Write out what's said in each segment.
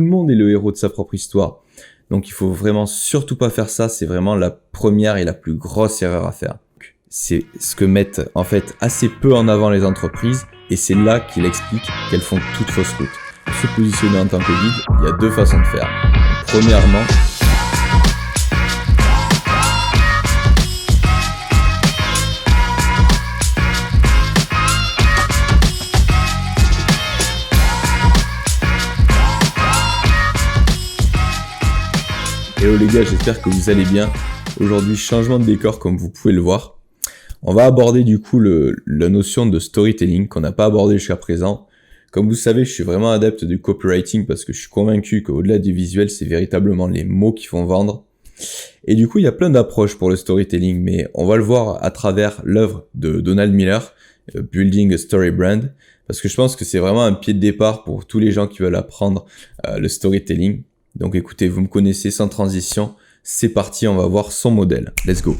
le monde est le héros de sa propre histoire. Donc il faut vraiment surtout pas faire ça, c'est vraiment la première et la plus grosse erreur à faire. C'est ce que mettent en fait assez peu en avant les entreprises, et c'est là qu'il explique qu'elles font toute fausse route. Pour se positionner en tant que guide, il y a deux façons de faire. Premièrement, hello les gars, j'espère que vous allez bien. Aujourd'hui, changement de décor comme vous pouvez le voir. On va aborder du coup la notion de storytelling qu'on n'a pas abordé jusqu'à présent. Comme vous savez, je suis vraiment adepte du copywriting parce que je suis convaincu qu'au-delà du visuel, c'est véritablement les mots qui font vendre. Et du coup, il y a plein d'approches pour le storytelling, mais on va le voir à travers l'œuvre de Donald Miller, Building a Story Brand, parce que je pense que c'est vraiment un pied de départ pour tous les gens qui veulent apprendre le storytelling. Donc écoutez, vous me connaissez, sans transition, c'est parti, on va voir son modèle. Let's go.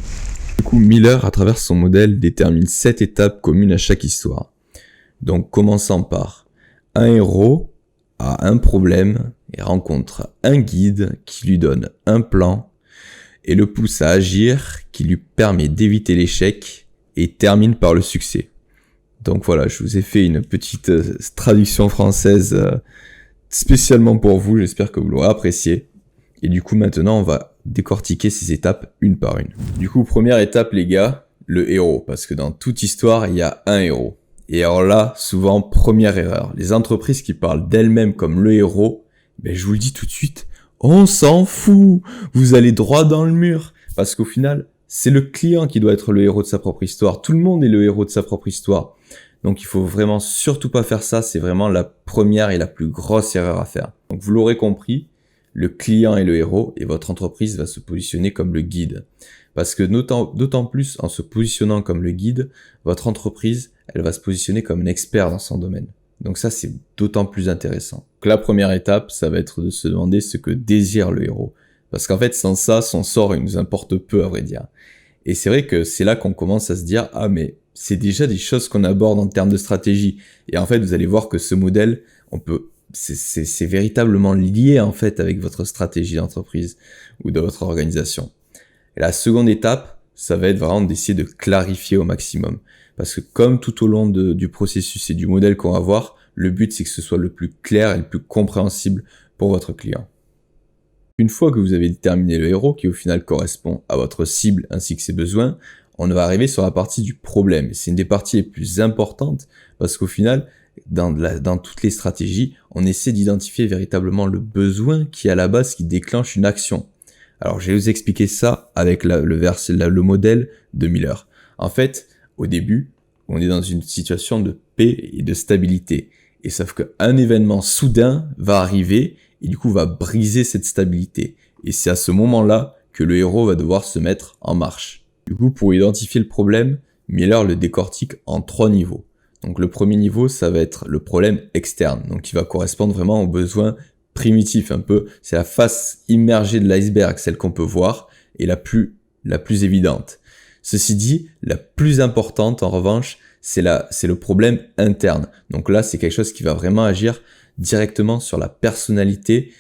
Du coup, Miller, à travers son modèle, détermine 7 étapes communes à chaque histoire. Donc commençant par un héros a un problème et rencontre un guide qui lui donne un plan et le pousse à agir, qui lui permet d'éviter l'échec et termine par le succès. Donc voilà, je vous ai fait une petite traduction française spécialement pour vous, j'espère que vous l'aurez apprécié. Et du coup, maintenant, on va décortiquer ces étapes une par une. Du coup, première étape, les gars, le héros. Parce que dans toute histoire, il y a un héros. Et alors là, souvent, première erreur. Les entreprises qui parlent d'elles-mêmes comme le héros, ben, je vous le dis tout de suite, on s'en fout. Vous allez droit dans le mur. Parce qu'au final, c'est le client qui doit être le héros de sa propre histoire. Tout le monde est le héros de sa propre histoire. Donc il faut vraiment surtout pas faire ça, c'est vraiment la première et la plus grosse erreur à faire. Donc vous l'aurez compris, le client est le héros et votre entreprise va se positionner comme le guide. Parce que d'autant plus en se positionnant comme le guide, votre entreprise, elle va se positionner comme un expert dans son domaine. Donc ça, c'est d'autant plus intéressant. Donc la première étape, ça va être de se demander ce que désire le héros. Parce qu'en fait, sans ça, son sort, il nous importe peu à vrai dire. Et c'est vrai que c'est là qu'on commence à se dire, ah mais c'est déjà des choses qu'on aborde en termes de stratégie. Et en fait, vous allez voir que ce modèle, c'est véritablement lié en fait avec votre stratégie d'entreprise ou de votre organisation. Et la seconde étape, ça va être vraiment d'essayer de clarifier au maximum. Parce que comme tout au long du processus et du modèle qu'on va voir, le but c'est que ce soit le plus clair et le plus compréhensible pour votre client. Une fois que vous avez déterminé le héros, qui au final correspond à votre cible ainsi que ses besoins, on va arriver sur la partie du problème. C'est une des parties les plus importantes parce qu'au final, dans toutes les stratégies, on essaie d'identifier véritablement le besoin qui est à la base qui déclenche une action. Alors je vais vous expliquer ça avec le modèle de Miller. En fait, au début, on est dans une situation de paix et de stabilité. Et sauf qu'un événement soudain va arriver et du coup va briser cette stabilité. Et c'est à ce moment-là que le héros va devoir se mettre en marche. Du coup, pour identifier le problème, Miller le décortique en 3 niveaux. Donc le premier niveau, ça va être le problème externe, donc qui va correspondre vraiment aux besoins primitifs un peu. C'est la face immergée de l'iceberg, celle qu'on peut voir, et la plus évidente. Ceci dit, la plus importante en revanche, c'est le problème interne. Donc là, c'est quelque chose qui va vraiment agir directement sur la personnalité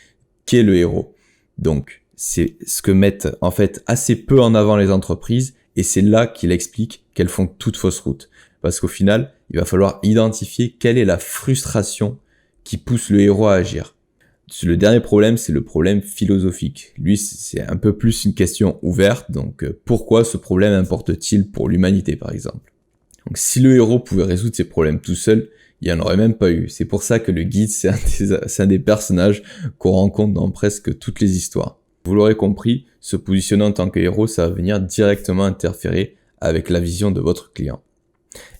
qu'est le héros. Donc c'est ce que mettent en fait assez peu en avant les entreprises et c'est là qu'il explique qu'elles font toute fausse route. Parce qu'au final, il va falloir identifier quelle est la frustration qui pousse le héros à agir. Le dernier problème, c'est le problème philosophique. Lui, c'est un peu plus une question ouverte, donc pourquoi ce problème importe-t-il pour l'humanité par exemple? Donc si le héros pouvait résoudre ses problèmes tout seul, il n'y en aurait même pas eu. C'est pour ça que le guide, c'est un des personnages qu'on rencontre dans presque toutes les histoires. Vous l'aurez compris, se positionner en tant que héros, ça va venir directement interférer avec la vision de votre client.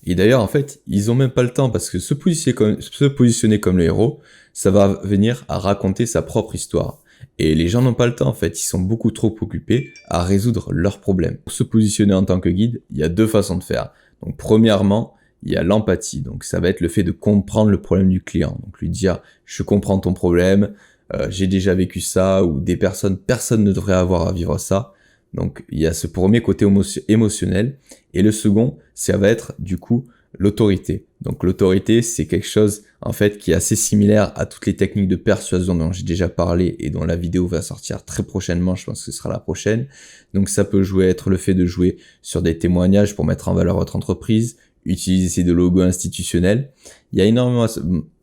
Et d'ailleurs, en fait, ils ont même pas le temps parce que se positionner comme le héros, ça va venir à raconter sa propre histoire. Et les gens n'ont pas le temps, en fait, ils sont beaucoup trop occupés à résoudre leurs problèmes. Pour se positionner en tant que guide, il y a 2 façons de faire. Donc, premièrement, il y a l'empathie. Donc, ça va être le fait de comprendre le problème du client. Donc, lui dire, je comprends ton problème, j'ai déjà vécu ça, ou personne ne devrait avoir à vivre ça. Donc il y a ce premier côté émotionnel, et le second, ça va être du coup l'autorité. Donc l'autorité, c'est quelque chose en fait qui est assez similaire à toutes les techniques de persuasion dont j'ai déjà parlé et dont la vidéo va sortir très prochainement, je pense que ce sera la prochaine. Donc ça peut être le fait de jouer sur des témoignages pour mettre en valeur votre entreprise, utiliser des logos institutionnels. Il y a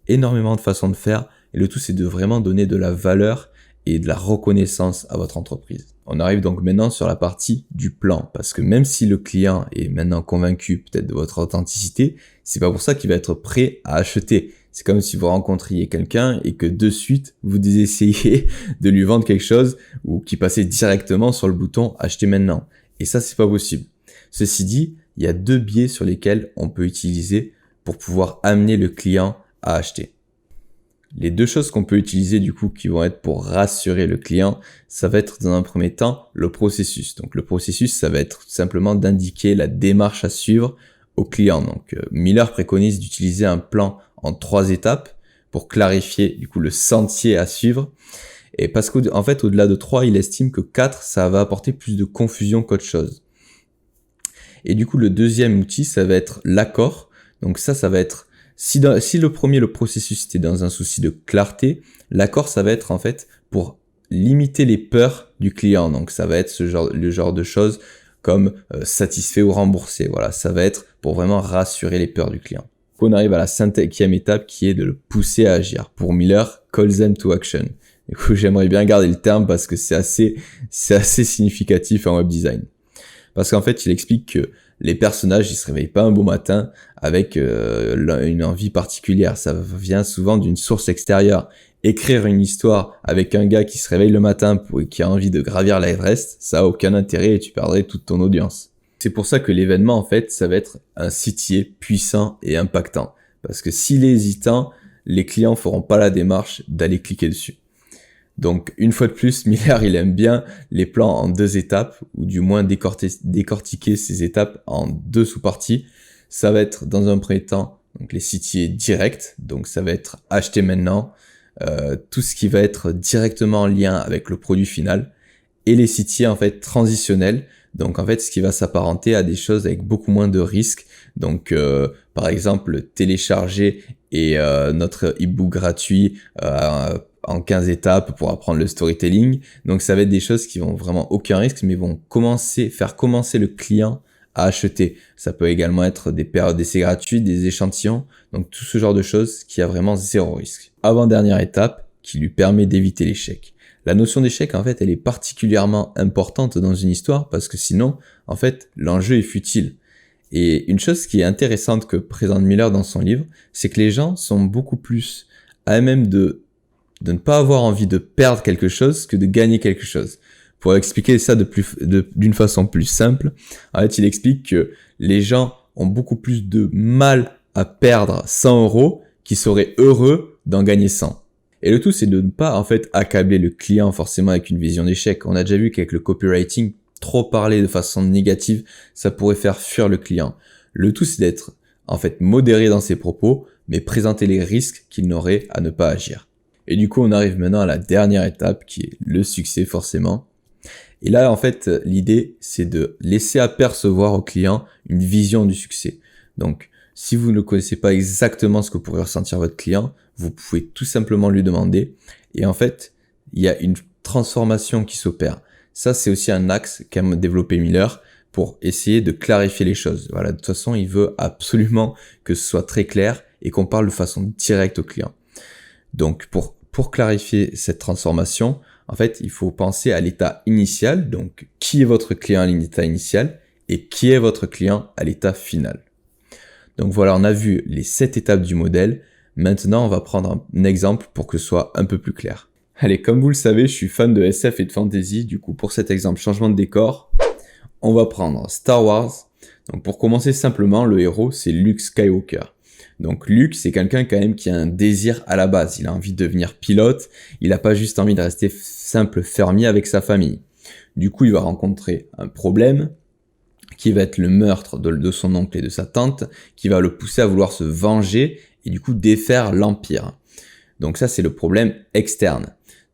énormément de façons de faire et le tout c'est de vraiment donner de la valeur et de la reconnaissance à votre entreprise. On arrive donc maintenant sur la partie du plan, parce que même si le client est maintenant convaincu peut-être de votre authenticité, c'est pas pour ça qu'il va être prêt à acheter. C'est comme si vous rencontriez quelqu'un et que de suite vous essayez de lui vendre quelque chose ou qu'il passait directement sur le bouton acheter maintenant. Et ça c'est pas possible. Ceci dit, il y a 2 biais sur lesquels on peut utiliser pour pouvoir amener le client à acheter. Les 2 choses qu'on peut utiliser du coup qui vont être pour rassurer le client, ça va être dans un premier temps le processus. Donc le processus, ça va être tout simplement d'indiquer la démarche à suivre au client. Donc Miller préconise d'utiliser un plan en 3 étapes pour clarifier du coup le sentier à suivre. Et parce qu'en fait au-delà de 3, il estime que 4, ça va apporter plus de confusion qu'autre chose. Et du coup le deuxième outil, ça va être l'accord. Donc ça va être si le premier, le processus, était dans un souci de clarté, l'accord, ça va être en fait pour limiter les peurs du client. Donc ça va être le genre de choses comme satisfait ou remboursé. Voilà, ça va être pour vraiment rassurer les peurs du client. On arrive à la 5e étape qui est de le pousser à agir. Pour Miller, call them to action. Du coup, j'aimerais bien garder le terme parce que c'est assez significatif en web design. Parce qu'en fait, il explique que les personnages, ils se réveillent pas un beau matin avec une envie particulière. Ça vient souvent d'une source extérieure. Écrire une histoire avec un gars qui se réveille le matin et qui a envie de gravir l'Everest, ça a aucun intérêt et tu perdrais toute ton audience. C'est pour ça que l'événement, en fait, ça va être un sitier puissant et impactant. Parce que s'il est hésitant, les clients feront pas la démarche d'aller cliquer dessus. Donc, une fois de plus, Miller, il aime bien les plans en 2 étapes, ou du moins décortiquer ces étapes en 2 sous-parties. Ça va être, dans un premier temps, donc les sitiers directs, donc ça va être acheter maintenant, tout ce qui va être directement en lien avec le produit final, et les sitiers, en fait, transitionnels, donc en fait, ce qui va s'apparenter à des choses avec beaucoup moins de risques. Donc, par exemple, télécharger notre e-book gratuit en 15 étapes pour apprendre le storytelling. Donc ça va être des choses qui vont vraiment aucun risque, mais vont faire commencer le client à acheter. Ça peut également être des périodes d'essai gratuites, des échantillons, donc tout ce genre de choses qui a vraiment 0 risque. Avant-dernière étape qui lui permet d'éviter l'échec. La notion d'échec, en fait, elle est particulièrement importante dans une histoire parce que sinon, en fait, l'enjeu est futile. Et une chose qui est intéressante que présente Miller dans son livre, c'est que les gens sont beaucoup plus à même de ne pas avoir envie de perdre quelque chose que de gagner quelque chose. Pour expliquer ça d'une façon plus simple, en fait, il explique que les gens ont beaucoup plus de mal à perdre 100 € qu'ils seraient heureux d'en gagner 100. Et le tout, c'est de ne pas, en fait, accabler le client forcément avec une vision d'échec. On a déjà vu qu'avec le copywriting, trop parler de façon négative, ça pourrait faire fuir le client. Le tout, c'est d'être, en fait, modéré dans ses propos, mais présenter les risques qu'il n'aurait à ne pas agir. Et du coup, on arrive maintenant à la dernière étape qui est le succès forcément. Et là, en fait, l'idée, c'est de laisser apercevoir au client une vision du succès. Donc, si vous ne connaissez pas exactement ce que pourrait ressentir votre client, vous pouvez tout simplement lui demander. Et en fait, il y a une transformation qui s'opère. Ça, c'est aussi un axe qu'a développé Miller pour essayer de clarifier les choses. Voilà, de toute façon, il veut absolument que ce soit très clair et qu'on parle de façon directe au client. Donc, pour clarifier cette transformation, en fait, il faut penser à l'état initial. Donc, qui est votre client à l'état initial et qui est votre client à l'état final. Donc voilà, on a vu les 7 étapes du modèle. Maintenant, on va prendre un exemple pour que ce soit un peu plus clair. Allez, comme vous le savez, je suis fan de SF et de fantasy. Du coup, pour cet exemple, changement de décor, on va prendre Star Wars. Donc pour commencer simplement, le héros, c'est Luke Skywalker. Donc Luke, c'est quelqu'un quand même qui a un désir à la base. Il a envie de devenir pilote. Il n'a pas juste envie de rester simple fermier avec sa famille. Du coup, il va rencontrer un problème qui va être le meurtre de son oncle et de sa tante, qui va le pousser à vouloir se venger et du coup défaire l'Empire. Donc ça, c'est le problème externe.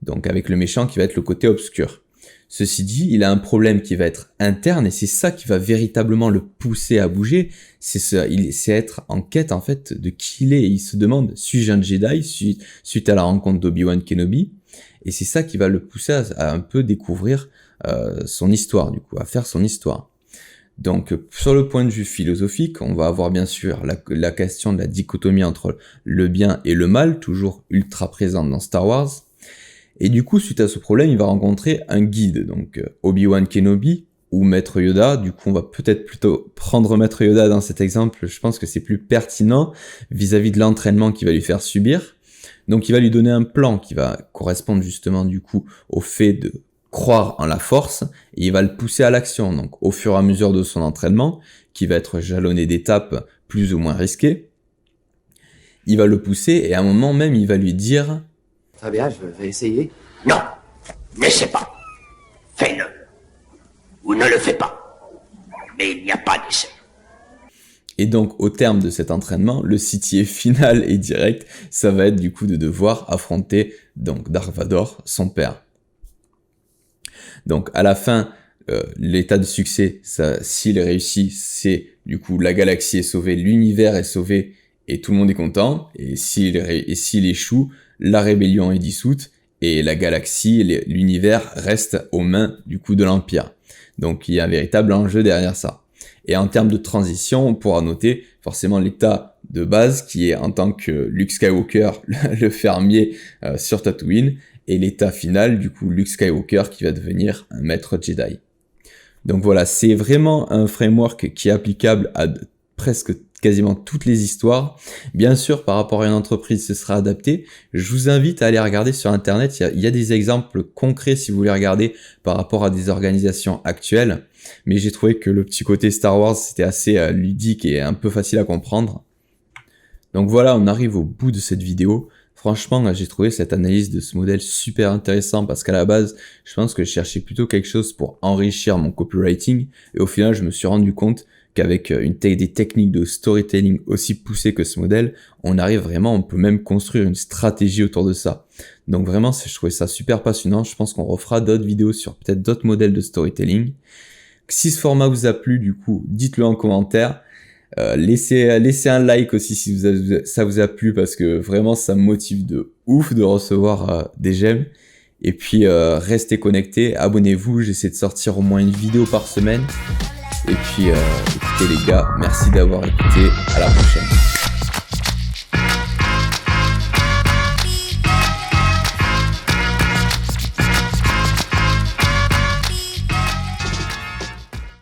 Donc avec le méchant qui va être le côté obscur. Ceci dit, il a un problème qui va être interne et c'est ça qui va véritablement le pousser à bouger. C'est être en quête en fait de qui il est. Et il se demande, suis-je un Jedi suite à la rencontre d'Obi-Wan Kenobi? Et c'est ça qui va le pousser à un peu découvrir son histoire, du coup, à faire son histoire. Donc, sur le point de vue philosophique, on va avoir bien sûr la question de la dichotomie entre le bien et le mal, toujours ultra présente dans Star Wars. Et du coup, suite à ce problème, il va rencontrer un guide, donc Obi-Wan Kenobi ou Maître Yoda. Du coup, on va peut-être plutôt prendre Maître Yoda dans cet exemple. Je pense que c'est plus pertinent vis-à-vis de l'entraînement qu'il va lui faire subir. Donc, il va lui donner un plan qui va correspondre justement du coup au fait de croire en la force et il va le pousser à l'action. Donc, au fur et à mesure de son entraînement, qui va être jalonné d'étapes plus ou moins risquées, il va le pousser et à un moment même, il va lui dire... Très bien, je vais essayer. Non, n'essaie pas. Fais-le. Ou ne le fais pas. Mais il n'y a pas d'essai. Et donc, au terme de cet entraînement, le CTA final et direct, ça va être du coup de devoir affronter donc Dark Vador, son père. Donc, à la fin, l'état de succès, s'il réussit, c'est du coup la galaxie est sauvée, l'univers est sauvé et tout le monde est content. Et s'il échoue, la rébellion est dissoute et la galaxie, l'univers reste aux mains du coup de l'Empire. Donc, il y a un véritable enjeu derrière ça. Et en termes de transition, on pourra noter forcément l'état de base qui est en tant que Luke Skywalker, le fermier sur Tatooine, et l'état final, du coup, Luke Skywalker qui va devenir un maître Jedi. Donc voilà, c'est vraiment un framework qui est applicable à presque quasiment toutes les histoires. Bien sûr, par rapport à une entreprise, ce sera adapté. Je vous invite à aller regarder sur Internet. Il y a des exemples concrets si vous voulez regarder par rapport à des organisations actuelles. Mais j'ai trouvé que le petit côté Star Wars, c'était assez ludique et un peu facile à comprendre. Donc voilà, on arrive au bout de cette vidéo. Franchement, j'ai trouvé cette analyse de ce modèle super intéressant parce qu'à la base, je pense que je cherchais plutôt quelque chose pour enrichir mon copywriting. Et au final, je me suis rendu compte qu'avec des techniques de storytelling aussi poussées que ce modèle, on peut même construire une stratégie autour de ça. Donc vraiment, je trouvais ça super passionnant. Je pense qu'on refera d'autres vidéos sur peut-être d'autres modèles de storytelling. Si ce format vous a plu, du coup, dites-le en commentaire. Laissez un like aussi si ça vous a plu parce que vraiment ça me motive de ouf de recevoir des j'aime. Et puis restez connectés, abonnez-vous, j'essaie de sortir au moins une vidéo par semaine. Et puis écoutez les gars, merci d'avoir écouté, à la prochaine.